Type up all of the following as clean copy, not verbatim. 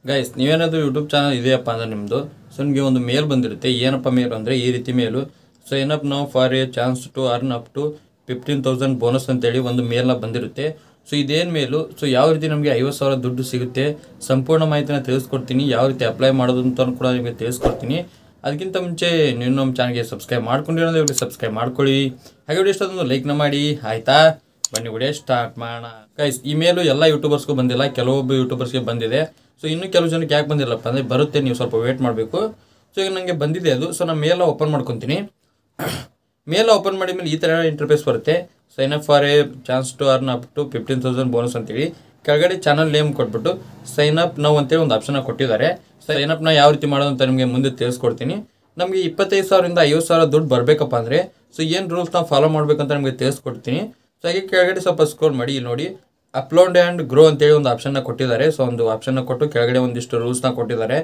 Guys ನೀವೇನಾದರೂ YouTube channel ಇದೆಯಪ್ಪ ಅಂದರೆ ನಿಮ್ಮದು ಸೊ ನಿಮಗೆ ಒಂದು ಮೇಲ್ ಬಂದಿರುತ್ತೆ. ಏನಪ್ಪ ಮೇಲ್ ಅಂದರೆ ಈ ರೀತಿ ಮೇಲು. ಸೊ ಏನಪ್ ನಾವು for a chance to earn up to 15,000 bonus ಅಂತೇಳಿ ಒಂದು ಮೇಲ್ನ ಬಂದಿರುತ್ತೆ. ಸೊ ಇದೇನು ಮೇಲು, ಸೊ ಯಾವ ರೀತಿ ನಮಗೆ 50,000 ದುಡ್ಡು ಸಿಗುತ್ತೆ ಸಂಪೂರ್ಣ ಮಾಹಿತಿನ ತಿಳಿಸ್ಕೊಡ್ತೀನಿ. ಯಾವ ರೀತಿ ಅಪ್ಲೈ ಮಾಡೋದು ಅಂತ ಕೂಡ ನಿಮಗೆ ತಿಳಿಸ್ಕೊಡ್ತೀನಿ. ಅದಕ್ಕಿಂತ ಮುಂಚೆ ನೀವು ನಮ್ಮ ಚಾನಲ್ಗೆ ಸಬ್ಸ್ಕ್ರೈಬ್ ಮಾಡ್ಕೊಂಡಿರೋದು ಇವಾಗ ಸಬ್ಸ್ಕ್ರೈಬ್ ಮಾಡ್ಕೊಳ್ಳಿ. ಹಾಗೆ ವಿಡಿಯೋ ಇಷ್ಟೊಂದು ಲೈಕ್ನ ಮಾಡಿ, ಆಯಿತಾ? ಬನ್ನಿ ವಿಡಿಯೋ ಸ್ಟಾರ್ಟ್ ಮಾಡೋಣ. ಗೈಸ್ ಈ ಮೇಲು ಎಲ್ಲ ಯೂಟ್ಯೂಬರ್ಸ್ಗೂ ಬಂದಿಲ್ಲ, ಕೆಲವೊಬ್ಬ ಯೂಟ್ಯೂಬರ್ಸ್ಗೆ ಬಂದಿದೆ. ಸೊ ಇನ್ನೂ ಕೆಲವು ಜನಕ್ಕೆ ಯಾಕೆ ಬಂದಿಲ್ಲಪ್ಪ ಅಂದರೆ ಬರುತ್ತೆ, ನೀವು ಸ್ವಲ್ಪ ವೇಟ್ ಮಾಡಬೇಕು. ಸೊ ಈಗ ನನಗೆ ಬಂದಿದೆ ಅದು. ಸೊ ನಾನು ಮೇಲ ಓಪನ್ ಮಾಡ್ಕೊತೀನಿ. ಮೇಲ ಓಪನ್ ಮಾಡಿದ್ಮೇಲೆ ಈ ಥರ ಇಂಟರ್ಫೇಸ್ ಬರುತ್ತೆ. Sign up for a chance to earn up to 15,000 bonus ಅಂತೇಳಿ ಕೆಳಗಡೆ ಚಾನಲ್ ನೇಮ್ ಕೊಟ್ಬಿಟ್ಟು ಸೈನ್ ಅಪ್ ನಾವು ಅಂತೇಳಿ ಒಂದು ಆಪ್ಷನ್ ಕೊಟ್ಟಿದ್ದಾರೆ. ಸೈನ್ ಅಪ್ನ ಯಾವ ರೀತಿ ಮಾಡೋದು ಅಂತ ನಿಮಗೆ ಮುಂದೆ ತಿಳಿಸ್ಕೊಡ್ತೀನಿ. ನಮಗೆ 25,000ರಿಂದ 50,000 ದುಡ್ಡು ಬರಬೇಕಪ್ಪ ಅಂದರೆ ಸೊ ಏನು ರೂಲ್ಸ್ ನಾವು ಫಾಲೋ ಮಾಡಬೇಕಂತ ನಿಮಗೆ ತಿಳಿಸ್ಕೊಡ್ತೀನಿ. ಸೊ ಹಾಗೆ ಕೆಳಗಡೆ ಸ್ವಲ್ಪ ಸ್ಕ್ರೋಲ್ ಮಾಡಿ, ಇಲ್ಲಿ ನೋಡಿ ಅಪ್ಲೋಡ್ ಆ್ಯಂಡ್ ಗ್ರೋ ಅಂತೇಳಿ ಒಂದು ಆಪ್ಷನ್ನ ಕೊಟ್ಟಿದ್ದಾರೆ. ಸೊ ಒಂದು ಆಪ್ಷನ್ನ ಕೊಟ್ಟು ಕೆಳಗಡೆ ಒಂದಿಷ್ಟು ರೂಲ್ಸ್ನ ಕೊಟ್ಟಿದ್ದಾರೆ.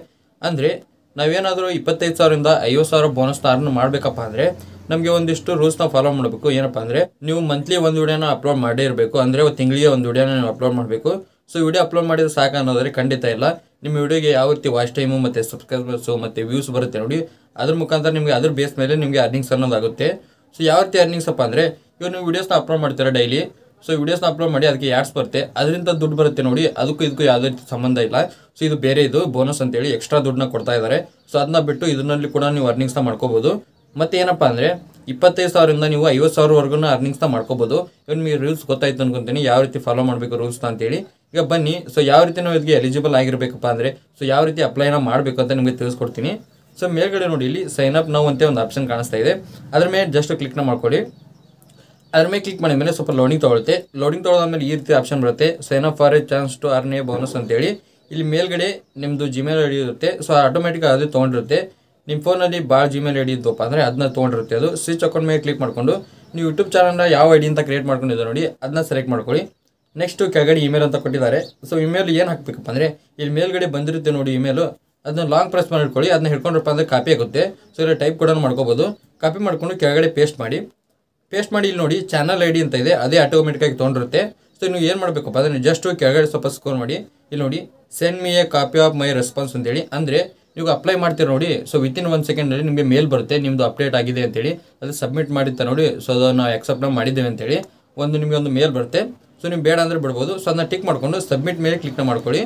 ಅಂದರೆ ನಾವೇನಾದರೂ 25,000ರಿಂದ 50,000 ಬೋನಸ್ನ ಅರ್ನ್ ಮಾಡಬೇಕಪ್ಪ ಅಂದರೆ ನಮಗೆ ಒಂದಿಷ್ಟು ರೂಲ್ಸ್ನ ಫಾಲೋ ಮಾಡಬೇಕು. ಏನಪ್ಪ ಅಂದರೆ ನೀವು ಮಂತ್ಲಿ ಒಂದು ವಿಡಿಯೋನ ಅಪ್ಲೋಡ್ ಮಾಡೇ ಇರಬೇಕು. ಅಂದರೆ ತಿಂಗಳಿಗೆ ಒಂದು ವಿಡಿಯೋನ ನೀವು ಅಪ್ಲೋಡ್ ಮಾಡಬೇಕು. ಸೊ ವಿಡಿಯೋ ಅಪ್ಲೋಡ್ ಮಾಡಿದ್ರೆ ಸಾಕು ಅನ್ನೋದ್ರೆ ಖಂಡಿತ ಇಲ್ಲ. ನಿಮ್ಮ ವಿಡಿಯೋಗೆ ಯಾವ ರೀತಿ ವಾಚ್ ಟೈಮು ಮತ್ತು ಸಬ್ಸ್ಕ್ರೈಬರ್ಸು ಮತ್ತು ವ್ಯೂಸ್ ಬರುತ್ತೆ ನೋಡಿ, ಅದ್ರ ಮುಖಾಂತರ ನಿಮಗೆ ಅದ್ರ ಬೇಸ್ ಮೇಲೆ ನಿಮಗೆ ಅರ್ನಿಂಗ್ಸ್ ಅನ್ನೋದಾಗುತ್ತೆ. ಸೊ ಯಾವ ರೀತಿ ಅರ್ನಿಂಗ್ಸ್ ಅಪ್ಪ ಅಂದರೆ ಇವಾಗ ನೀವು ವೀಡಿಯೋಸ್ನ ಅಪ್ಲೋಡ್ ಮಾಡ್ತೀರಾ ಡೈಲಿ. ಸೊ ವೀಡಿಯೋಸ್ನ ಅಪ್ಲೋಡ್ ಮಾಡಿ ಅದಕ್ಕೆ ಯಾಡ್ಸ್ ಬರುತ್ತೆ, ಅದರಿಂದ ದುಡ್ಡು ಬರುತ್ತೆ ನೋಡಿ. ಅದಕ್ಕೂ ಇದಕ್ಕೂ ಯಾವುದೇ ರೀತಿ ಸಂಬಂಧ ಇಲ್ಲ. ಸೊ ಇದು ಬೇರೆ, ಇದು ಬೋನಸ್ ಅಂತೇಳಿ ಎಕ್ಸ್ಟ್ರಾ ದುಡ್ಡನ್ನ ಕೊಡ್ತಾ ಇದ್ದಾರೆ. ಸೊ ಅದನ್ನ ಬಿಟ್ಟು ಇದರಲ್ಲಿ ಕೂಡ ನೀವು ಅರ್ನಿಂಗ್ಸ್ನ ಮಾಡ್ಕೋಬೋದು. ಮತ್ತು ಏನಪ್ಪ ಅಂದರೆ 25,000ರಿಂದ ನೀವು 50,000ವರೆಗೂ ಅರ್ನಿಂಗ್ಸ್ನ ಮಾಡ್ಕೋಬೋದು. ಇವಾಗ ನಿಮಗೆ ರೂಲ್ಸ್ ಗೊತ್ತಾಯ್ತು ಅನ್ಕೊಂತೀನಿ, ಯಾವ ರೀತಿ ಫಾಲೋ ಮಾಡಬೇಕು ರೂಲ್ಸ್ನ ಅಂತೇಳಿ. ಈಗ ಬನ್ನಿ, ಸೊ ಯಾವ ರೀತಿ ನಾವು ಇದಕ್ಕೆ ಎಲಿಜಿಬಲ್ ಆಗಿರಬೇಕಪ್ಪ ಅಂದರೆ ಸೊ ಯಾವ ರೀತಿ ಅಪ್ಲೈನ ಮಾಡಬೇಕು ಅಂತ ನಿಮಗೆ ತಿಳಿಸ್ಕೊಡ್ತೀನಿ. ಸೊ ಮೇಲ್ಗಡೆ ನೋಡಿ ಇಲ್ಲಿ ಸೈನ್ ಅಪ್ ನಾವು ಅಂತ ಒಂದು ಆಪ್ಷನ್ ಕಾಣಿಸ್ತಾ ಇದೆ. ಅದ್ರ ಮೇಲೆ ಜಸ್ಟ್ ಕ್ಲಿಕ್ನ ಮಾಡ್ಕೊಳ್ಳಿ. ಅದ್ರ ಮೇಲೆ ಕ್ಲಿಕ್ ಮಾಡಿದ ಮೇಲೆ ಸ್ವಲ್ಪ ಲೋಡಿಂಗ್ ತೊಗೊಳುತ್ತೆ. ಲೋಡಿಂಗ್ ತೊಗೊಳಾದ್ಮೇಲೆ ಈ ರೀತಿ ಆಪ್ಷನ್ ಬರುತ್ತೆ, sign up for a chance to earn a bonus ಅಂತೇಳಿ. ಇಲ್ಲಿ ಮೇಲ್ಗಡೆ ನಿಮ್ಮದು ಜಿಮೇಲ್ ಐ ಡಿ ಇರುತ್ತೆ. ಸೊ ಆಟೋಮೆಟಿಕ್ ಅದೇ ತೊಗೊಂಡಿರುತ್ತೆ. ನಿಮ್ಮ ಫೋನಲ್ಲಿ ಭಾಳ ಜಿಮೇಲ್ ಐ ಡಿ ಇದ್ದಪ್ಪ ಅಂದರೆ ಅದನ್ನ ತೊಗೊಂಡಿರುತ್ತೆ. ಅದು ಸ್ವಿಚ್ ಅಕೌಂಟ್ ಮೇಲೆ ಕ್ಲಿಕ್ ಮಾಡಿಕೊಂಡು ನೀವು ಯೂಟ್ಯೂಬ್ ಚಾನಲ್ನ ಯಾವ ಐ ಡಿ ಅಂತ ಕ್ರಿಯೇಟ್ ಮಾಡ್ಕೊಂಡಿದ್ದೀರ ನೋಡಿ, ಅದನ್ನ ಸೆಲೆಕ್ಟ್ ಮಾಡ್ಕೊಳ್ಳಿ. ನೆಕ್ಸ್ಟು ಕೆಳಗಡೆ ಇಮೇಲ್ ಅಂತ ಕೊಟ್ಟಿದ್ದಾರೆ. ಸೊ ಇಮೇಲ್ ಏನು ಹಾಕಬೇಕಪ್ಪ ಅಂದರೆ ಇಲ್ಲಿ ಮೇಲ್ಗಡೆ ಬಂದಿರುತ್ತೆ ನೋಡಿ ಇಮೇಲು, ಅದನ್ನ ಲಾಂಗ್ ಪ್ರೆಸ್ ಮಾಡಿ ಇಟ್ಕೊಳ್ಳಿ. ಅದನ್ನ ಹಿಡ್ಕೊಂಡ್ರಪ್ಪ ಅಂದರೆ ಕಾಪಿ ಆಗುತ್ತೆ. ಸೊ ಇಲ್ಲ ಟೈಪ್ ಕೂಡ ಮಾಡ್ಕೋಬೋದು. ಕಾಪಿ ಮಾಡಿಕೊಂಡು ಕೆಳಗಡೆ ಪೇಸ್ಟ್ ಮಾಡಿ ಇಲ್ಲಿ ನೋಡಿ ಚಾನಲ್ ಐ ಡಿ ಅಂತ ಇದೆ, ಅದೇ ಆಟೋಮೆಟಿಕಾಗಿ ತೊಗೊಂಡಿರುತ್ತೆ. ಸೊ ನೀವು ಏನು ಮಾಡಬೇಕಪ್ಪ ಅಂದರೆ ಜಸ್ಟ್ ಕೆಳಗಡೆ ಸ್ವಲ್ಪ ಸ್ಕೋರ್ ಮಾಡಿ, ಇಲ್ಲಿ ನೋಡಿ send me a copy of my response ಅಂತೇಳಿ. ಅಂದರೆ ನೀವು ಅಪ್ಲೈ ಮಾಡ್ತೀರ ನೋಡಿ, ಸೊ ವಿತಿನ್ 1 ಸೆಕೆಂಡಲ್ಲಿ ನಿಮಗೆ ಮೇಲ್ ಬರುತ್ತೆ ನಿಮ್ಮದು ಅಪ್ಡೇಟ್ ಆಗಿದೆ ಅಂತೇಳಿ. ಅದು ಸಬ್ಮಿಟ್ ಮಾಡಿರ್ತಾರೆ ನೋಡಿ, ಸೊ ಅದನ್ನು ನಾವು ಎಕ್ಸೆಪ್ಟ್ ಮಾಡಿದ್ದೇವೆ ಅಂತೇಳಿ ನಿಮಗೆ ಒಂದು ಮೇಲ್ ಬರುತ್ತೆ. ಸೊ ನೀವು ಬೇಡ ಅಂದರೆ ಬಿಡ್ಬೋದು. ಸೊ ಅದನ್ನ ಟಿಕ್ ಮಾಡಿಕೊಂಡು ಸಬ್ಮಿಟ್ ಮೇಲೆ ಕ್ಲಿಕ್ನ ಮಾಡ್ಕೊಳ್ಳಿ.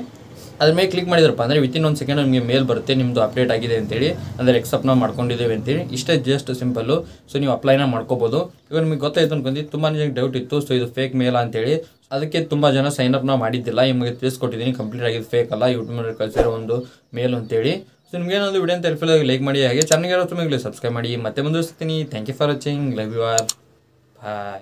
ಅದ್ರ ಮೇಲೆ ಕ್ಲಿಕ್ ಮಾಡಿದ್ರಪ್ಪ ಅಂದರೆ ವಿತಿನ್ 1 ಸೆಕೆಂಡ್ ನಿಮಗೆ ಮೇಲ್ ಬರುತ್ತೆ ನಿಮ್ಮದು ಅಪ್ಡೇಟ್ ಆಗಿದೆ ಅಂತೇಳಿ, ಅಂದರೆ ಎಕ್ಸೆಪ್ಟ್ನ ಮಾಡ್ಕೊಂಡಿದ್ದೇವೆ ಅಂತೇಳಿ. ಇಷ್ಟೇ ಜಸ್ಟ್ ಸಿಂಪಲ್ಲು. ಸೊ ನೀವು ಅಪ್ಲೈನ ಮಾಡ್ಕೋಬೋದು. ಇವಾಗ ನಿಮಗೆ ಗೊತ್ತಾಯ್ತು ಅನ್ಕೊಂಡು ತುಂಬ ಜನಕ್ಕೆ ಡೌಟ್ ಇತ್ತು, ಸೊ ಇದು ಫೇಕ್ ಮೇಲ್ ಅಂತೇಳಿ. ಅದಕ್ಕೆ ತುಂಬ ಜನ ಸೈನಪ್ನ ಮಾಡಿದ್ದಿಲ್ಲ. ನಿಮಗೆ ತಿಳಿಸ್ಕೊಟ್ಟಿದ್ದೀನಿ ಕಂಪ್ಲೀಟ್ ಆಗಿದೆ, ಫೇಕ್ ಅಲ್ಲ, ಯೂಟ್ಯೂಬ್ ಕಳಿಸಿರೋ ಒಂದು ಮೇಲ್ ಅಂತೇಳಿ. ಸೊ ನಿಮಗೇನೊಂದು ವಿಡಿಯೋ ಅಂತ ಹೆಲ್ಪ್ಫುಲ್ ಲೈಕ್ ಮಾಡಿ, ಹಾಗೆ ಚಾನಲ್ಗೆ ಸಬ್ಸ್ಕ್ರೈಬ್ ಮಾಡಿ. ಮತ್ತೆ ಮುಂದುವರಿಸ್ತೀನಿ. Thank you for watching. Love you R. Bye.